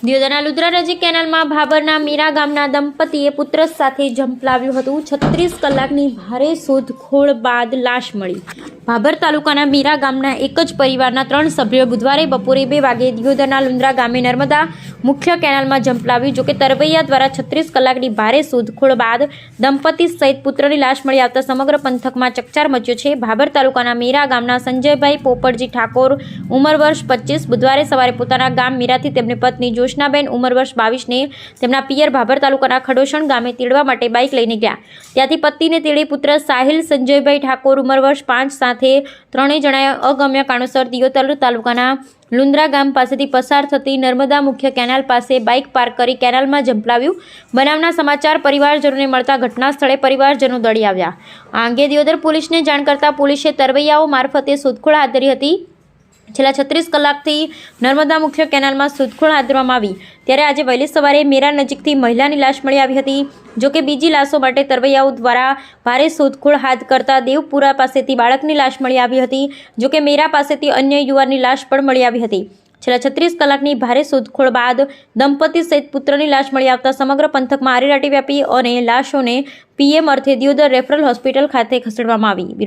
દિયોદરના લુદ્રા નજીક કેનાલમાં ભાભરના મીરા ગામના દંપતીએ પુત્ર સાથે ઝંપલાવ્યું હતું। 36 કલાકની ભારે શોધખોળ બાદ લાશ મળી। ભાભર તાલુકાના મીરા ગામના એક જ પરિવારના 3 સભ્યોએ બુધવારે બપોરે 2 વાગે દિયોદરના લુંદ્રા ગામે નર્મદા મુખ્ય કેનાલમાં ઝંપલાવ્યું। જોકે તરવૈયા દ્વારા 36 કલાકની ભારે શોધખોળ બાદ દંપતી સહિત પુત્રની લાશ મળી આવતા સમગ્ર પંથકમાં ચકચાર મચ્યો છે। ભાભર તાલુકાના મીરા ગામના સંજયભાઈ પોપટજી ઠાકોર ઉંમર વર્ષ 25 બુધવારે સવારે પોતાના ગામ મીરાથી તેમની પત્ની જોશનાબેન ઉંમર વર્ષ 22 ને તેમના પિયર ભાભર તાલુકાના ખડોસણ ગામે તેડવા માટે બાઇક લઈને ગયા। ત્યાંથી પતિને તેડી પુત્ર સાહિલ સંજયભાઈ ઠાકોર ઉંમર વર્ષ 5 સાથે ત્રણેય જણાએ અગમ્ય કારણોસર દિયોદર તાલુકાના લુંદ્રા ગામ પાસેથી પસાર થતી નર્મદા મુખ્ય કેનાલ પાસે બાઇક પાર્ક કરી કેનાલમાં ઝંપલાવ્યું। બનાવના સમાચાર પરિવારજનોને મળતા ઘટના સ્થળે પરિવારજનો દોડી આવ્યા। આ અંગે દિયોદર પોલીસને જાણ કરતા પોલીસે તરવૈયાઓ મારફતે શોધખોળ હાથ ધરી હતી। છેલ્લા 36 કલાકથી નર્મદા મુખ્ય કેનાલમાં શોધખોળ હાથ ધરવામાં આવી ત્યારે આજે વહેલી સવારે મેરા નજીકથી મહિલાની લાશ મળી આવી હતી। જોકે બીજી લાશો માટે તરવૈયાઓ દ્વારા ભારે શોધખોળ હાથ કરતા દેવપુરા પાસેથી બાળકની લાશ મળી આવી હતી। જોકે મેરા પાસેથી અન્ય યુવાનની લાશ પણ મળી આવી હતી। છેલ્લા 36 કલાકની ભારે શોધખોળ બાદ દંપતી સહિત પુત્રની લાશ મળી આવતા સમગ્ર પંથકમાં આરેરાટી વ્યાપી અને લાશોને પીએમ અર્થે દિયોદર રેફરલ હોસ્પિટલ ખાતે ખસેડવામાં આવી।